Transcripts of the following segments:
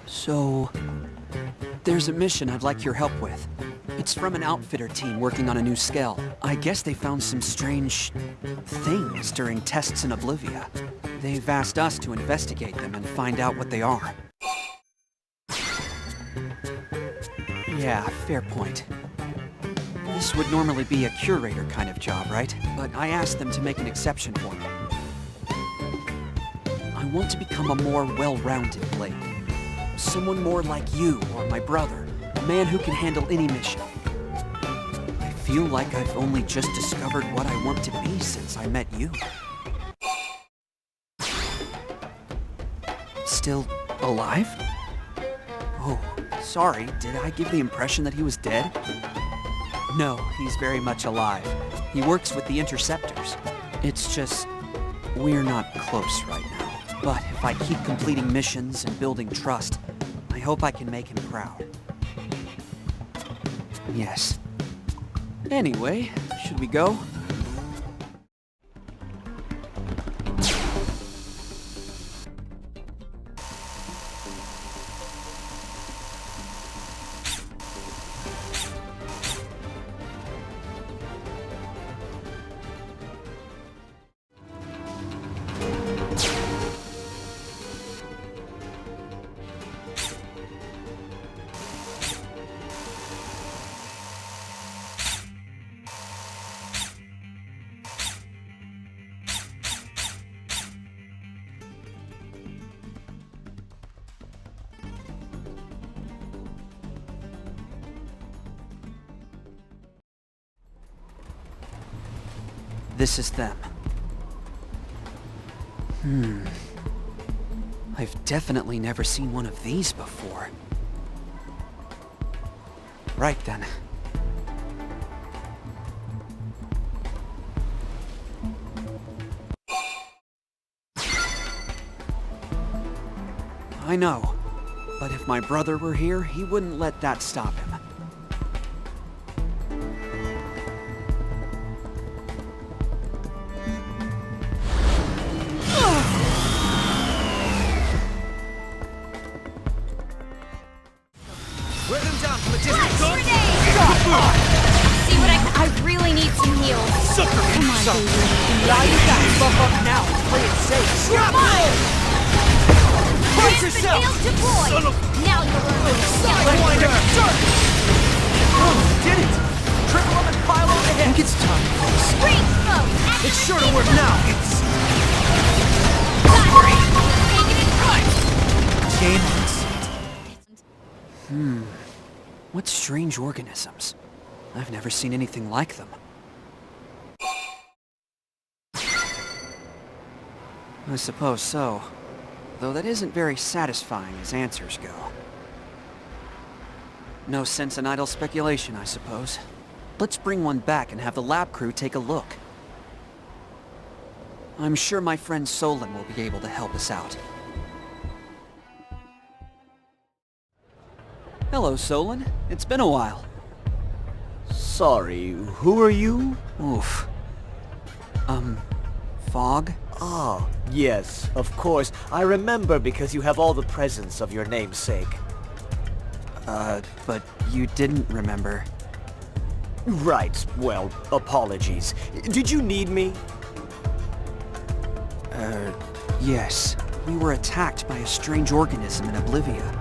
So... there's a mission I'd like your help with. It's from an outfitter team working on a new skell. I guess they found some strange... things during tests in Oblivia. They've asked us to investigate them and find out what they are. Yeah, fair point. This would normally be a curator kind of job, right? But I asked them to make an exception for me. I want to become a more well-rounded blade. Someone more like you or my brother. A man who can handle any mission. I feel like I've only just discovered what I want to be since I met you. Still alive? Oh, sorry, did I give the impression that he was dead? No, he's very much alive. He works with the Interceptors. It's just... we're not close right now. But if I keep completing missions and building trust, I hope I can make him proud. Yes. Anyway, should we go? This is them. I've definitely never seen one of these before. Right then. I know, but if my brother were here, he wouldn't let that stop him. What strange organisms. I've never seen anything like them. I suppose so. Though that isn't very satisfying as answers go. No sense in idle speculation, I suppose. Let's bring one back and have the lab crew take a look. I'm sure my friend Solon will be able to help us out. Hello, Solon. It's been a while. Sorry, who are you? Oof. Phog? Ah, yes, of course. I remember because you have all the presents of your namesake. But you didn't remember. Right, well, apologies. Did you need me? Yes. We were attacked by a strange organism in Oblivia.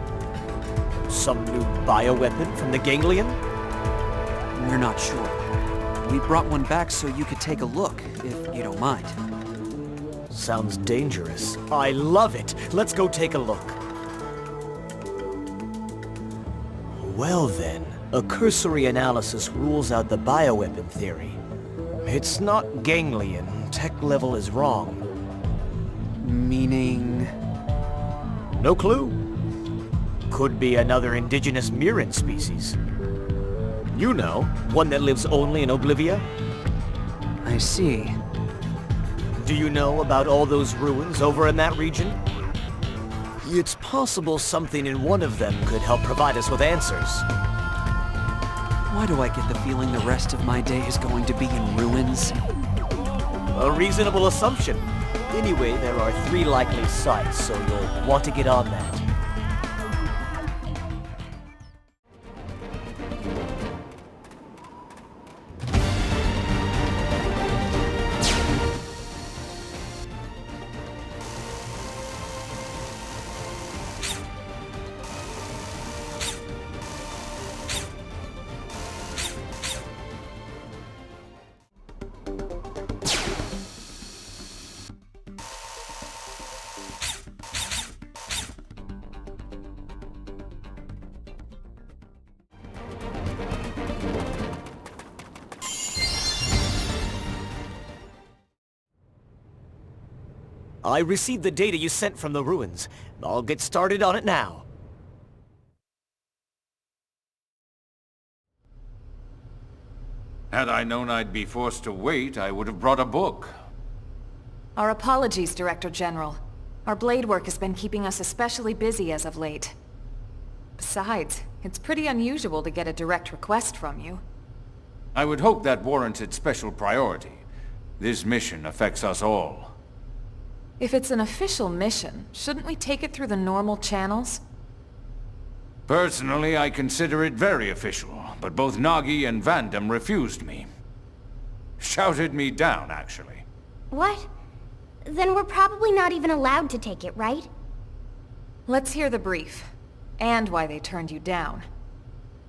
Some new bioweapon from the Ganglion? We're not sure. We brought one back so you could take a look, if you don't mind. Sounds dangerous. I love it. Let's go take a look. Well then, a cursory analysis rules out the bioweapon theory. It's not Ganglion. Tech level is wrong. Meaning... No clue. Could be another indigenous Mirren species. You know, one that lives only in Oblivia? I see. Do you know about all those ruins over in that region? It's possible something in one of them could help provide us with answers. Why do I get the feeling the rest of my day is going to be in ruins? A reasonable assumption. Anyway, there are 3 likely sites, so you'll want to get on that. I received the data you sent from the ruins. I'll get started on it now. Had I known I'd be forced to wait, I would have brought a book. Our apologies, Director General. Our blade work has been keeping us especially busy as of late. Besides, it's pretty unusual to get a direct request from you. I would hope that warranted special priority. This mission affects us all. If it's an official mission, shouldn't we take it through the normal channels? Personally, I consider it very official, but both Nagi and Vandam refused me. Shouted me down, actually. What? Then we're probably not even allowed to take it, right? Let's hear the brief, and why they turned you down.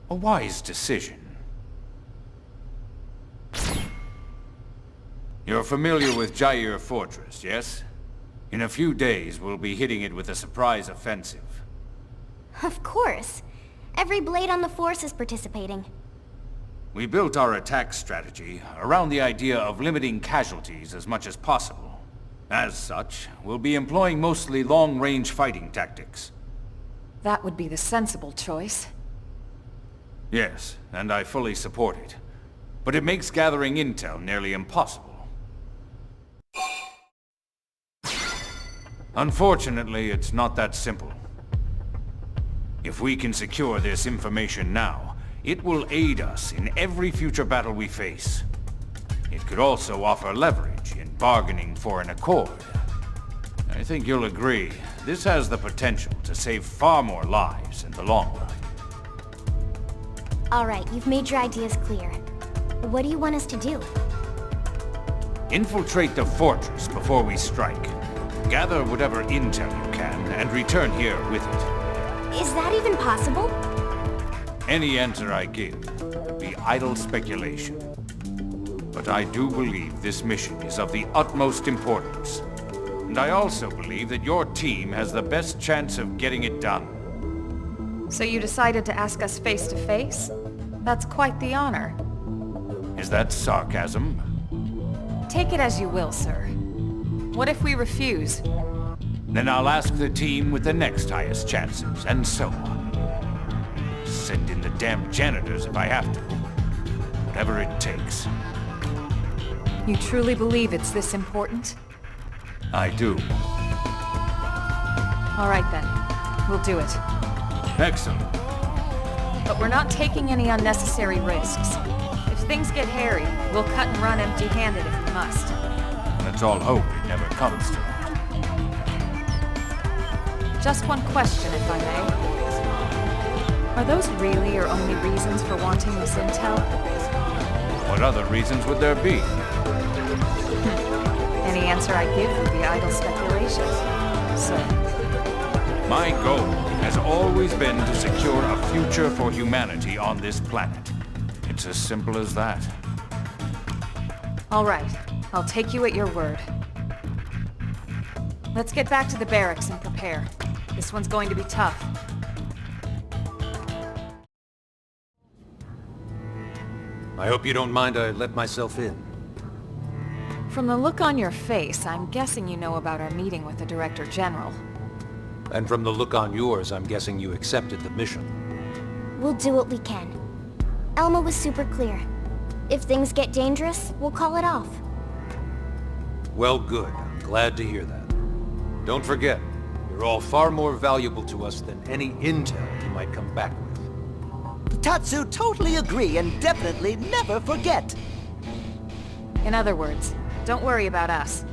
A wise decision. You're familiar with Ganglion Fortress, yes? In a few days, we'll be hitting it with a surprise offensive. Of course. Every blade on the force is participating. We built our attack strategy around the idea of limiting casualties as much as possible. As such, we'll be employing mostly long-range fighting tactics. That would be the sensible choice. Yes, and I fully support it. But it makes gathering intel nearly impossible. Unfortunately, it's not that simple. If we can secure this information now, it will aid us in every future battle we face. It could also offer leverage in bargaining for an accord. I think you'll agree, this has the potential to save far more lives in the long run. Alright, you've made your ideas clear. What do you want us to do? Infiltrate the fortress before we strike. Gather whatever intel you can, and return here with it. Is that even possible? Any answer I give will be idle speculation. But I do believe this mission is of the utmost importance. And I also believe that your team has the best chance of getting it done. So you decided to ask us face to face? That's quite the honor. Is that sarcasm? Take it as you will, sir. What if we refuse? Then I'll ask the team with the next highest chances, and so on. Send in the damn janitors if I have to. Whatever it takes. You truly believe it's this important? I do. All right then. We'll do it. Excellent. But we're not taking any unnecessary risks. If things get hairy, we'll cut and run empty-handed if we must. Let's all hope it never comes to that. Just one question, if I may. Are those really your only reasons for wanting this intel? What other reasons would there be? Any answer I give would be idle speculation. So, My goal has always been to secure a future for humanity on this planet. It's as simple as that. all right. I'll take you at your word. Let's get back to the barracks and prepare. This one's going to be tough. I hope you don't mind I let myself in. From the look on your face, I'm guessing you know about our meeting with the Director General. And from the look on yours, I'm guessing you accepted the mission. We'll do what we can. Elma was super clear. If things get dangerous, we'll call it off. Well, good. I'm glad to hear that. Don't forget, you're all far more valuable to us than any intel you might come back with. Tatsu totally agree and definitely never forget. In other words, don't worry about us.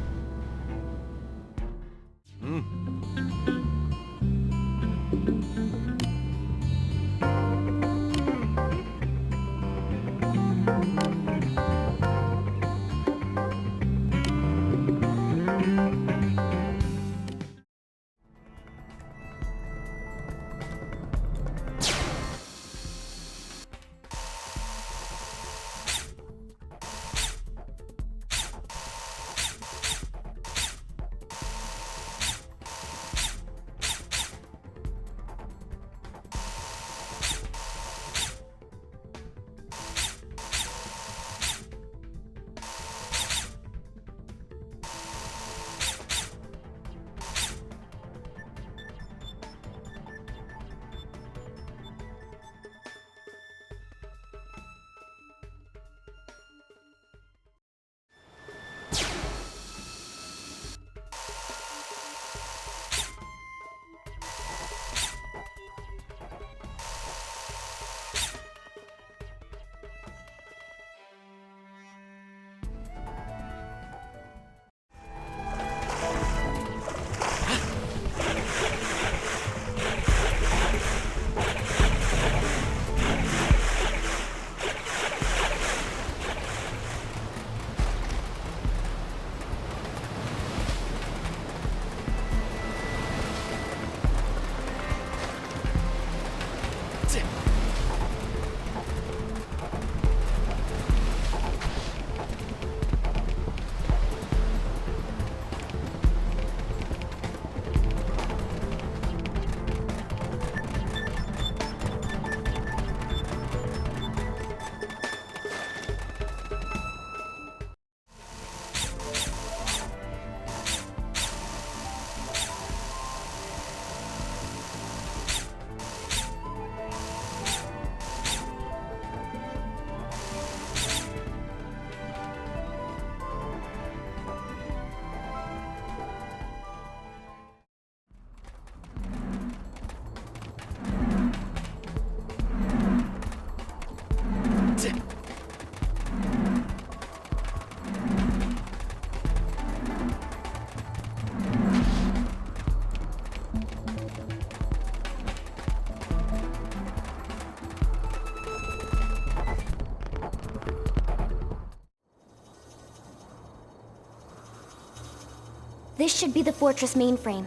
This should be the fortress mainframe.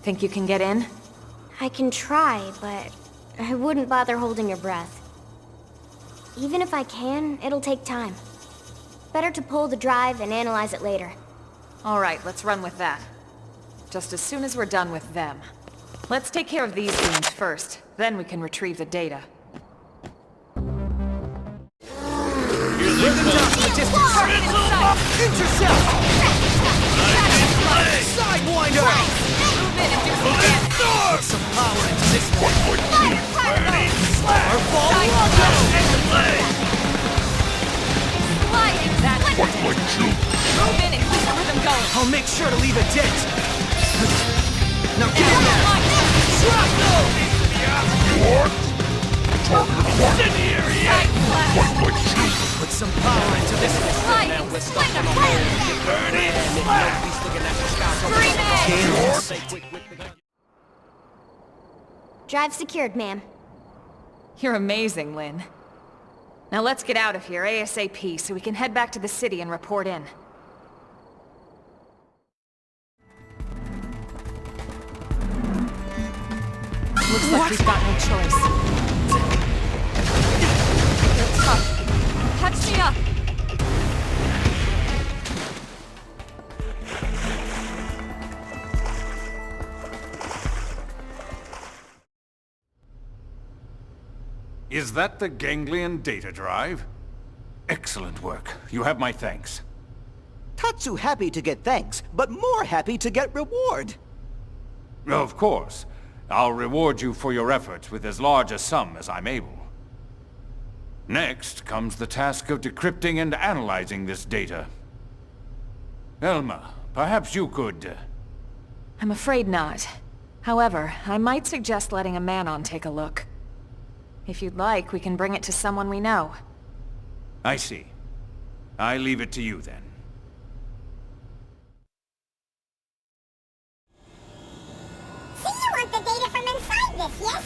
Think you can get in? I can try, but I wouldn't bother holding your breath. Even if I can, it'll take time. Better to pull the drive and analyze it later. Alright, let's run with that. Just as soon as we're done with them. Let's take care of these goons first, then we can retrieve the data. Intercept! Sidewinder! Move in and do some damage! Put some power into this one! Move in and keep the rhythm going! I'll make sure to leave a dent! Now get in there! Shrapnel! What? Put some power into this one! Now we're stuck on a hole. Burn it! Nobody's looking at the sky. Drive secured, ma'am. You're amazing, Lynn. Now let's get out of here ASAP so we can head back to the city and report in. Looks like we've got no choice. They're tough. Catch me up! Is that the Ganglion data drive? Excellent work. You have my thanks. Tatsu happy to get thanks, but more happy to get reward. Of course. I'll reward you for your efforts with as large a sum as I'm able. Next comes the task of decrypting and analyzing this data. Elma, perhaps you could... I'm afraid not. However, I might suggest letting a man-on take a look. If you'd like, we can bring it to someone we know. I see. I leave it to you then. this, yes?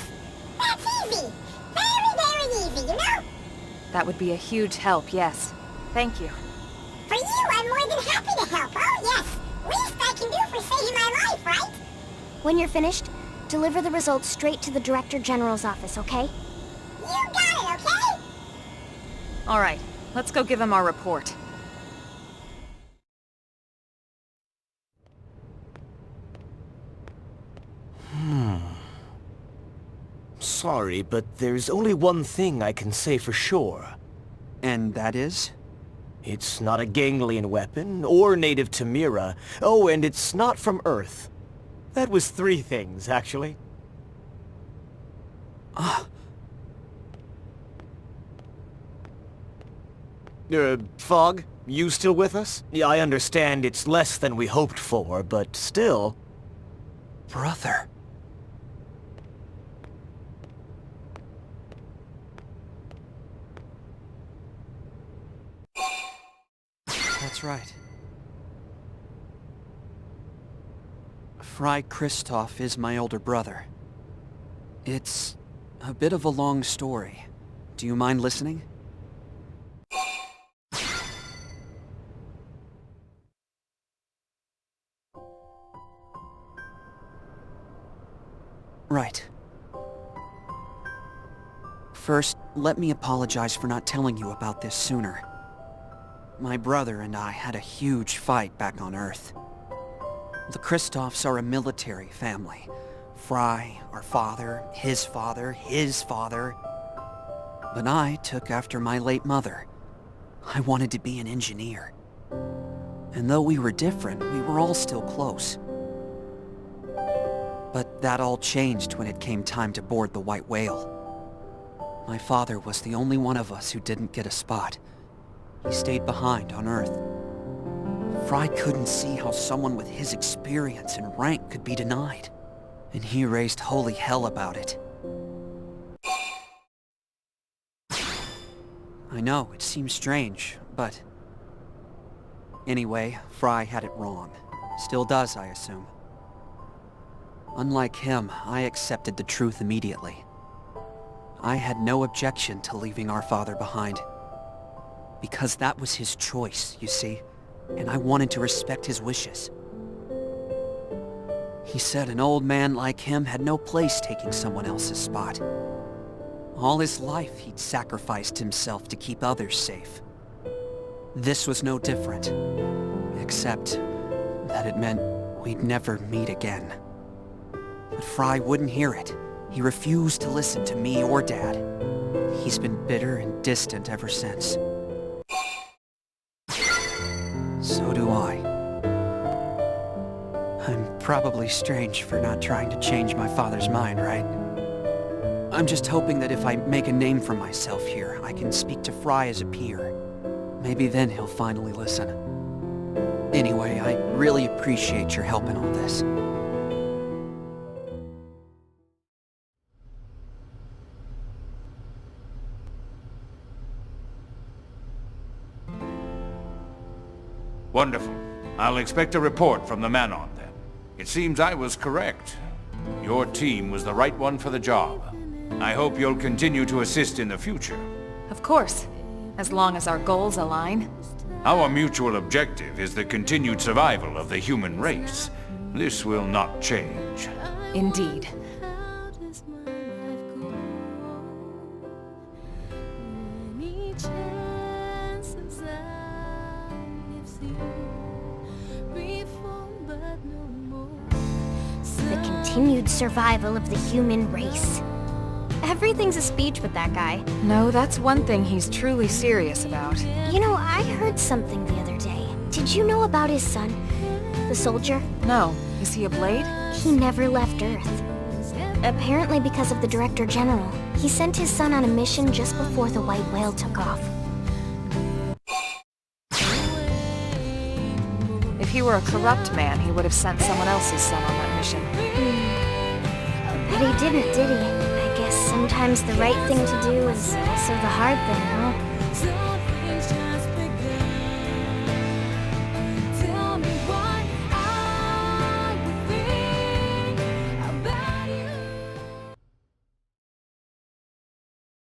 That's easy. Very, very easy, you know? That would be a huge help, yes. Thank you. For you, I'm more than happy to help. Oh, yes. Least I can do for saving my life, right? When you're finished, deliver the results straight to the Director General's office, okay? You got it, okay? All right, let's go give him our report. Sorry, but there's only one thing I can say for sure. And that is? It's not a Ganglion weapon, or native to Mira. Oh, and it's not from Earth. That was 3 things, actually. Phog, you still with us? Yeah, I understand it's less than we hoped for, but still... Brother. That's right. Fry Christoph is my older brother. It's a bit of a long story. Do you mind listening? Right. First, let me apologize for not telling you about this sooner. My brother and I had a huge fight back on Earth. The Christophs are a military family. Fry, our father, his father, his father. But I took after my late mother. I wanted to be an engineer. And though we were different, we were all still close. But that all changed when it came time to board the White Whale. My father was the only one of us who didn't get a spot. He stayed behind on Earth. Fry couldn't see how someone with his experience and rank could be denied. And he raised holy hell about it. I know, it seems strange, but... Anyway, Fry had it wrong. Still does, I assume. Unlike him, I accepted the truth immediately. I had no objection to leaving our father behind. Because that was his choice, you see, and I wanted to respect his wishes. He said an old man like him had no place taking someone else's spot. All his life, he'd sacrificed himself to keep others safe. This was no different, except that it meant we'd never meet again. But Fry wouldn't hear it. He refused to listen to me or Dad. He's been bitter and distant ever since. So do I. I'm probably strange for not trying to change my father's mind, right? I'm just hoping that if I make a name for myself here, I can speak to Fry as a peer. Maybe then he'll finally listen. Anyway, I really appreciate your help in all this. Wonderful. I'll expect a report from the Manon then. It seems I was correct. Your team was the right one for the job. I hope you'll continue to assist in the future. Of course, as long as our goals align. Our mutual objective is the continued survival of the human race. This will not change. Indeed. The continued survival of the human race. Everything's a speech with that guy. No, that's one thing he's truly serious about. You know, I heard something the other day. Did you know about his son? The soldier? No. Is he a Blade? He never left Earth. Apparently because of the Director General. He sent his son on a mission just before the White Whale took off. If he were a corrupt man, he would have sent someone else's son on that mission. But he didn't, did he? I guess sometimes the right thing to do is also the hard thing, huh?